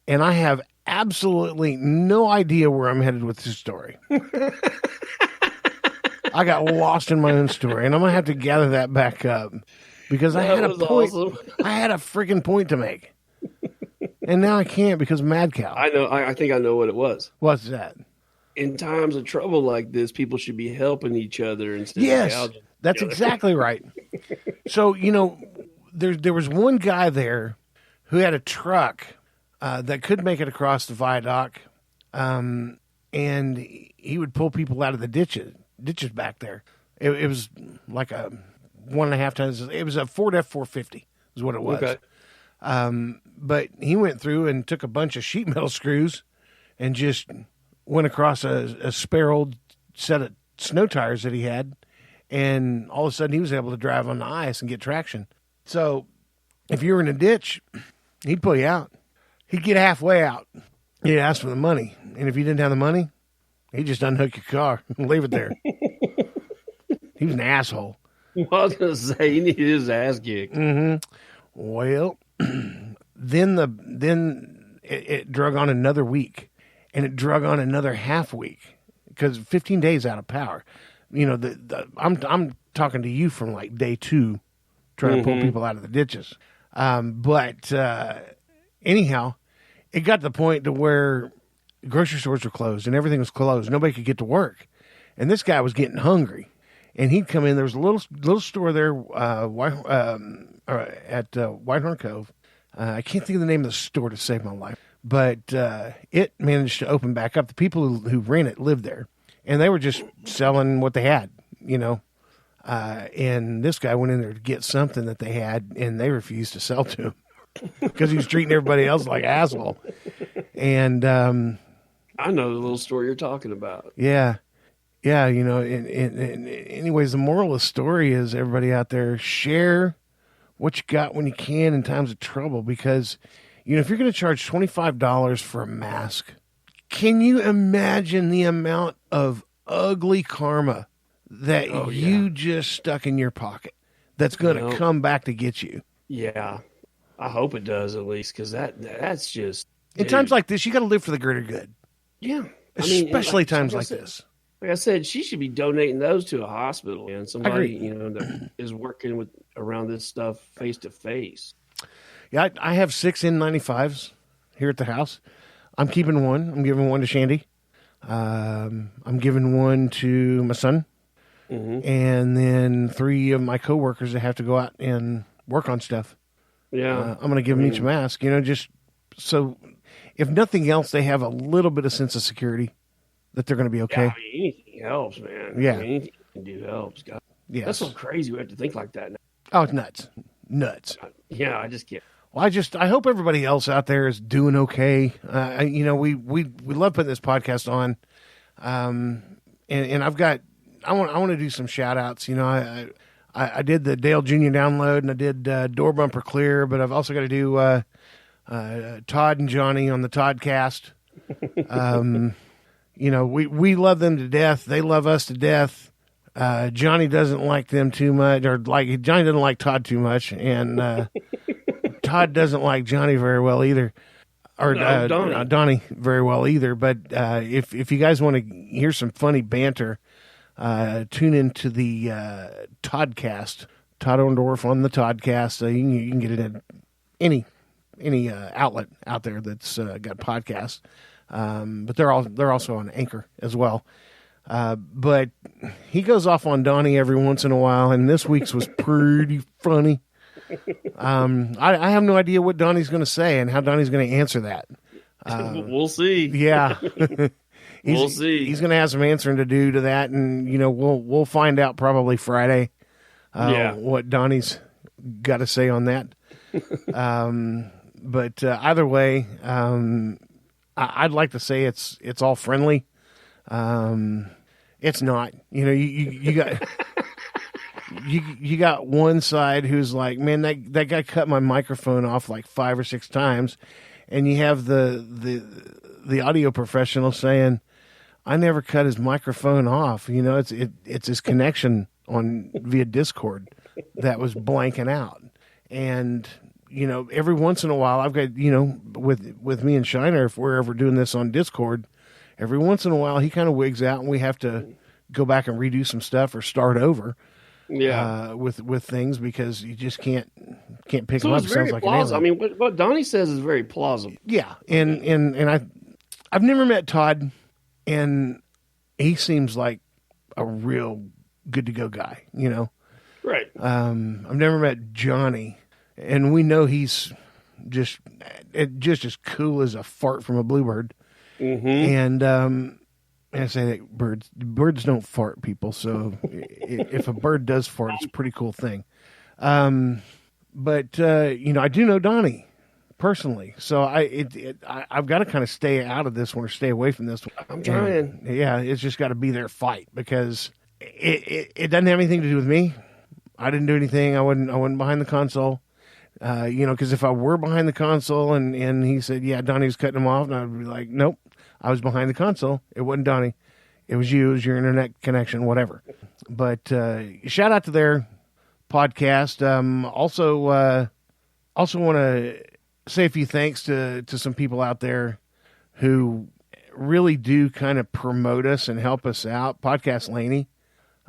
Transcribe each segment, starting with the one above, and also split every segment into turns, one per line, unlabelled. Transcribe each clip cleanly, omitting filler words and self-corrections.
and I have absolutely no idea where I'm headed with this story. I got lost in my own story, and I'm gonna have to gather that back up because I had a point.
Awesome.
I had a freaking point to make, and now I can't because of Mad Cow.
I know. I think I know what it was.
What's that?
In times of trouble like this, people should be helping each other instead
Yes,
of gouging.
that's exactly right. So there was one guy there who had a truck that could make it across the viaduct, and he would pull people out of the ditches back there. It was like a 1.5 tons. It was a Ford F-450 is what it was.
Okay.
But he went through and took a bunch of sheet metal screws and just went across a spare old set of snow tires that he had. And all of a sudden he was able to drive on the ice and get traction. So if you were in a ditch, he'd pull you out. He'd get halfway out. He'd ask for the money. And if you didn't have the money, he'd just unhook your car and leave it there. He was an asshole.
Well, I was going to say, he needed his ass kicked.
Mm-hmm. Well, then it drug on another week, and it drug on another half week because 15 days out of power. I'm talking to you from like day 2, trying to pull people out of the ditches. But anyhow, it got to the point to where grocery stores were closed and everything was closed. Nobody could get to work, and this guy was getting hungry. And he'd come in. There was a little store there at Whitehorn Cove. I can't think of the name of the store to save my life, but it managed to open back up. The people who ran it lived there, and they were just selling what they had, And this guy went in there to get something that they had, and they refused to sell to him because he was treating everybody else like an asshole. And
I know the little story you're talking about.
Yeah. Yeah, and anyways, the moral of the story is everybody out there, share what you got when you can in times of trouble because, if you're going to charge $25 for a mask, can you imagine the amount of ugly karma that you just stuck in your pocket that's going to come back to get you?
Yeah, I hope it does at least because that's just...
In times like this, you got to live for the greater good.
Yeah.
Especially times like this.
Like I said, she should be donating those to a hospital and somebody, that is working around this stuff face to face.
Yeah, I have 6 N95s here at the house. I'm keeping one. I'm giving one to Shandy. I'm giving one to my son. Mm-hmm. And then 3 of my coworkers that have to go out and work on stuff.
Yeah.
I'm going to give them each a mask, just so if nothing else, they have a little bit of sense of security. That they're going to be okay.
Yeah, anything helps, man.
Yeah.
Anything you can do helps. God.
Yes.
That's so crazy we have to think like that now.
Oh, it's nuts.
Yeah, I just can't.
Well, I hope everybody else out there is doing okay. We love putting this podcast on. And I want to do some shout outs. I did the Dale Jr. download and I did Door Bumper Clear, but I've also got to do Todd and Johnny on the Toddcast. We love them to death. They love us to death. Johnny doesn't like them too much, Johnny doesn't like Todd too much, and Todd doesn't like Johnny very well either, or Donnie very well either. But if you guys want to hear some funny banter, tune into the Toddcast, Todd Orndorff on the Toddcast. You can get it at any outlet out there that's got podcasts. But they're also on Anchor as well. But he goes off on Donnie every once in a while, and this week's was pretty funny. I have no idea what Donnie's going to say and how Donnie's going to answer that.
We'll see.
Yeah.
We'll see.
He's going to have some answering to do to that, and we'll find out probably Friday what Donnie's got to say on that. But either way, I'd like to say it's all friendly. It's not. You got you got one side who's like, man, that guy cut my microphone off like 5 or 6 times, and you have the audio professional saying, I never cut his microphone off. It's his connection via Discord that was blanking out, and every once in a while, I've got, with me and Shiner, if we're ever doing this on Discord, every once in a while he kind of wigs out, and we have to go back and redo some stuff or start over.
Yeah,
with things, because you just can't pick
so
them up.
It's very
Sounds like
plausible. I mean, what Donnie says is very plausible.
Yeah, and I've never met Todd, and he seems like a real good to go guy.
Right.
I've never met Johnny, and we know he's just as cool as a fart from a bluebird.
Mm-hmm.
And I say that birds don't fart, people. So if a bird does fart, it's a pretty cool thing. But I do know Donnie personally, so I've got to kind of stay out of this one or stay away from this one.
I'm trying.
Yeah, it's just got to be their fight, because it doesn't have anything to do with me. I didn't do anything. I wasn't behind the console. Because if I were behind the console and he said, yeah, Donnie was cutting him off, and I'd be like, nope, I was behind the console. It wasn't Donnie. It was you. It was your internet connection, whatever. But shout out to their podcast. Also want to say a few thanks to some people out there who really do kind of promote us and help us out. Podcast Laney.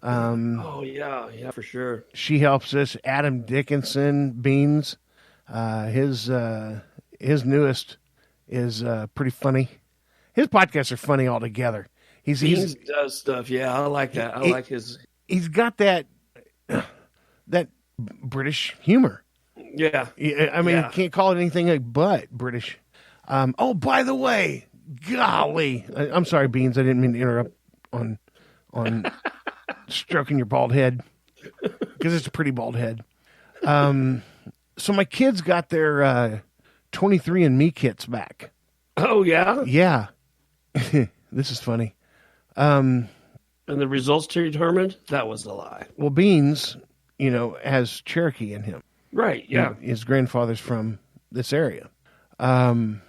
Oh yeah, for sure.
She helps us. Adam Dickinson, Beans. His newest is pretty funny. His podcasts are funny altogether.
Beans does stuff. Yeah, I like that. I like his.
He's got that British humor.
Yeah.
I mean, you can't call it anything but British. Oh, by the way, golly, I'm sorry, Beans. I didn't mean to interrupt on stroking your bald head, because it's a pretty bald head. So my kids got their 23andMe kits back.
Oh yeah,
yeah. This is funny.
And the results determined that was a lie.
Well, Beans, has Cherokee in him.
Right. Yeah.
His grandfather's from this area. I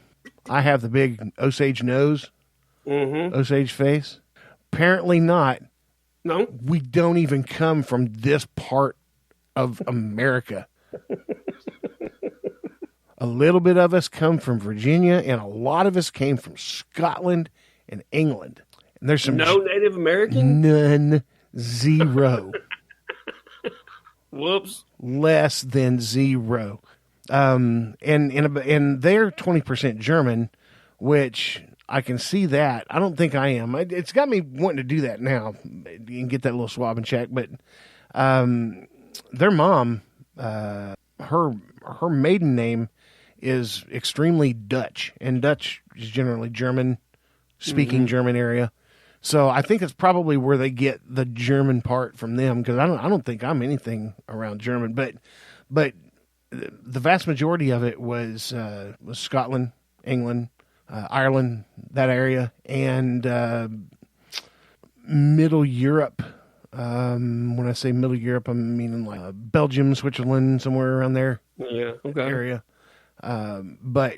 have the big Osage nose, Osage face. Apparently not.
No,
we don't even come from this part of America. A little bit of us come from Virginia, and a lot of us came from Scotland and England. And there's some
Native American?
None. Zero.
Whoops.
Less than zero. And they're 20% German, which I can see that. I don't think I am. It's got me wanting to do that now. You can get that little swab and check. But their mom, her maiden name is extremely Dutch, and Dutch is generally German-speaking German area. So I think it's probably where they get the German part from them, because I don't think I'm anything around German. But the vast majority of it was Scotland, England, Ireland, that area, and Middle Europe. When I say Middle Europe, I'm meaning like Belgium, Switzerland, somewhere around there.
Yeah, okay.
Area. But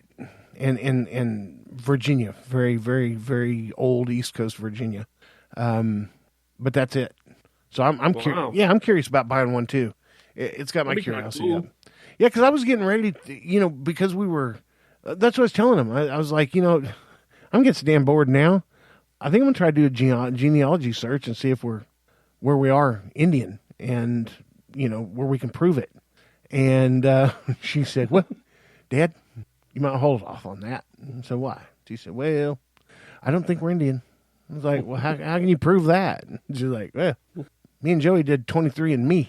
and Virginia, very, very, very old East Coast Virginia. But that's it. So I'm curious. Yeah, I'm curious about buying one too. It's got my curiosity up. Yeah, because I was getting ready to, because we were. That's what I was telling him. I was like, I'm getting so damn bored now. I think I'm gonna try to do a genealogy search and see if we're where we are Indian, and where we can prove it. And she said, "Well, Dad, you might hold off on that." So why? She said, "Well, I don't think we're Indian." I was like, "Well, how can you prove that?" She's like, "Well, me and Joey did 23andMe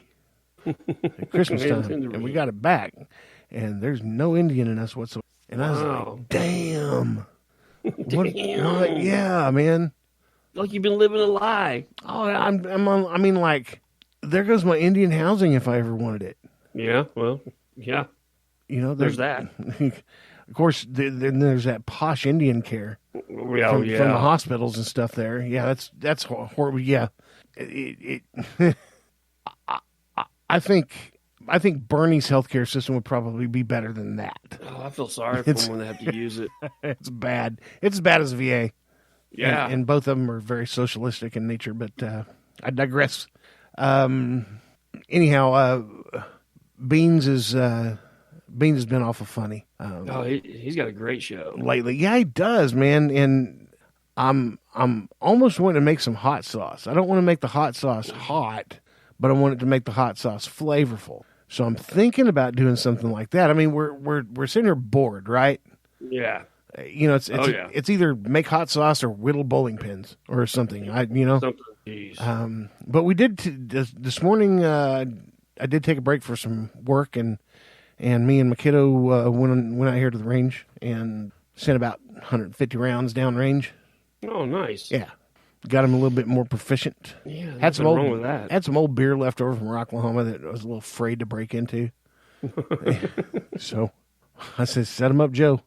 at Christmas time, and we got it back, and there's no Indian in us whatsoever." And I was like, "Damn, what? Yeah, man."
Like you've been living a lie.
Oh, I mean, like, there goes my Indian housing if I ever wanted it.
Yeah, well, yeah. There's that.
Of course, then there's that posh Indian care from the hospitals and stuff there. Yeah, that's horrible. Yeah, I think Bernie's healthcare system would probably be better than that.
Oh, I feel sorry for them when they have to use it.
It's bad. It's as bad as VA.
Yeah,
and both of them are very socialistic in nature. But I digress. Anyhow, Beans Beans has been awful funny.
He's got a great show
lately. Yeah, he does, man. And I'm almost wanting to make some hot sauce. I don't want to make the hot sauce hot, but I want it to make the hot sauce flavorful. So I'm thinking about doing something like that. I mean, we're sitting here bored, right?
Yeah.
It's either make hot sauce or whittle bowling pins or something. But we did this morning. I did take a break for some work, and me and my kiddo went out here to the range and sent about 150 rounds down range.
Oh, nice.
Yeah, got him a little bit more proficient.
Yeah,
had some old beer left over from Rocklahoma that I was a little afraid to break into. So I said, "Set him up, Joe."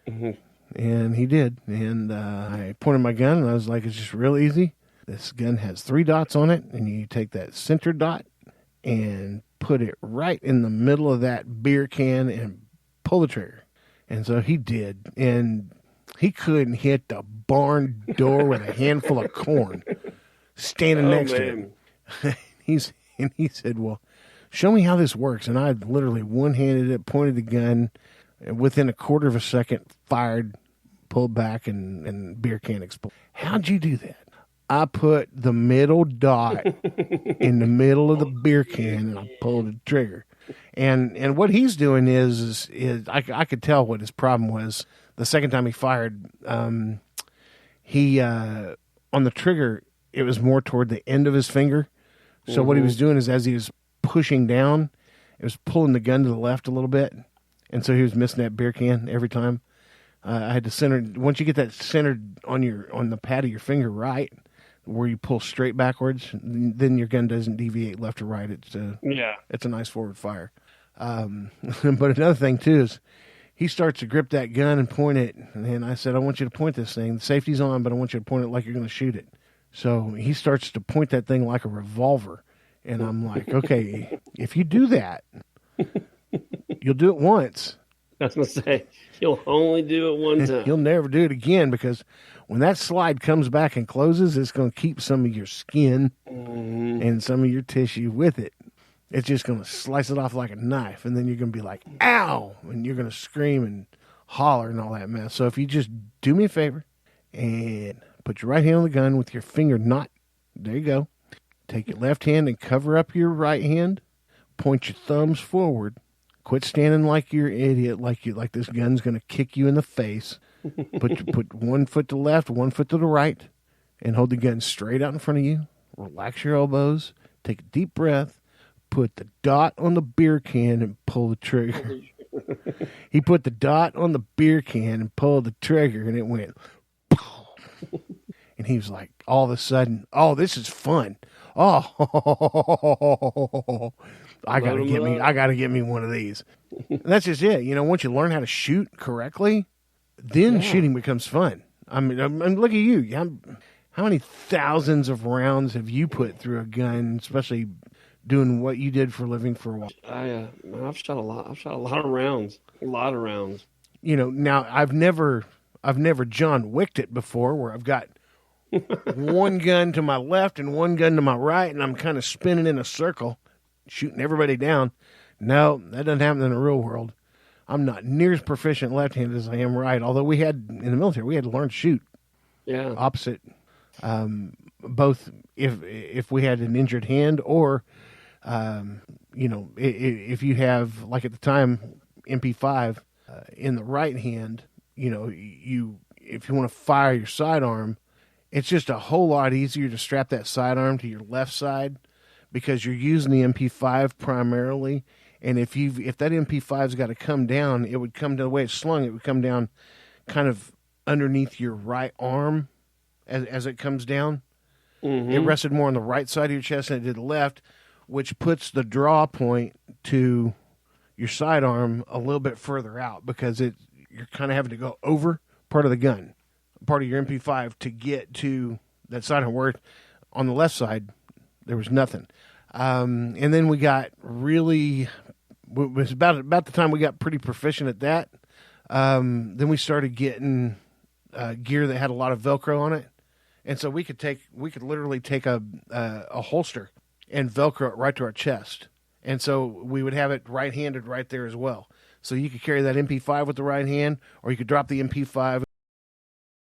Mm-hmm. And he did. And I pointed my gun, and I was like, it's just real easy. This gun has 3 dots on it, and you take that center dot and put it right in the middle of that beer can and pull the trigger. And so he did. And he couldn't hit the barn door with a handful of corn standing next to him. He said, well, show me how this works. And I literally one-handed it, pointed the gun, and within a quarter of a second, fired, pulled back, and beer can exploded. How'd you do that? I put the middle dot in the middle of the beer can, and I pulled the trigger. And what he's doing is I could tell what his problem was. The second time he fired, he on the trigger, it was more toward the end of his finger. So what he was doing is, as he was pushing down, it was pulling the gun to the left a little bit. And so he was missing that beer can every time. I had to center. Once you get that centered on the pad of your finger right, where you pull straight backwards, then your gun doesn't deviate left or right. It's a nice forward fire. But another thing too is he starts to grip that gun and point it. And I said, I want you to point this thing. The safety's on, but I want you to point it like you're going to shoot it. So he starts to point that thing like a revolver. And I'm like, okay, if you do that, you'll do it once.
I was going to say, you'll only do it one time.
You'll never do it again, because when that slide comes back and closes, it's going to keep some of your skin and some of your tissue with it. It's just going to slice it off like a knife, and then you're going to be like, ow, and you're going to scream and holler and all that mess. So if you just do me a favor and put your right hand on the gun with your finger not, there you go. Take your left hand and cover up your right hand. Point your thumbs forward. Quit standing like you're an idiot, like this gun's going to kick you in the face. Put one foot to the left, one foot to the right, and hold the gun straight out in front of you. Relax your elbows. Take a deep breath. Put the dot on the beer can and pull the trigger. He put the dot on the beer can and pulled the trigger, and it went. And he was like, all of a sudden, oh, this is fun. Oh, I gotta get me one of these. And that's just it. Once you learn how to shoot correctly, then shooting becomes fun. I mean, look at you. How many thousands of rounds have you put through a gun, especially doing what you did for a living for a while?
I've shot a lot. I've shot a lot of rounds.
Now I've never John Wicked it before, where I've got one gun to my left and one gun to my right, and I'm kind of spinning in a circle, shooting everybody down. No, that doesn't happen in the real world. I'm not near as proficient left-handed as I am right, although in the military, we had to learn to shoot.
Yeah.
Opposite. Both if we had an injured hand, or, if you have, like at the time, MP5 in the right hand, if you want to fire your sidearm, it's just a whole lot easier to strap that sidearm to your left side, because you're using the MP5 primarily. And if that MP5's got to come down, it would come to the way it's slung. It would come down kind of underneath your right arm as it comes down. Mm-hmm. It rested more on the right side of your chest than it did the left, which puts the draw point to your sidearm a little bit further out, because you're kind of having to go over part of the gun, part of your MP5, to get to that sidearm, where on the left side there was nothing. And then we got it was about the time we got pretty proficient at that. Then we started getting gear that had a lot of Velcro on it. And so we could literally take a holster and Velcro it right to our chest. And so we would have it right-handed right there as well. So you could carry that MP5 with the right hand, or you could drop the MP5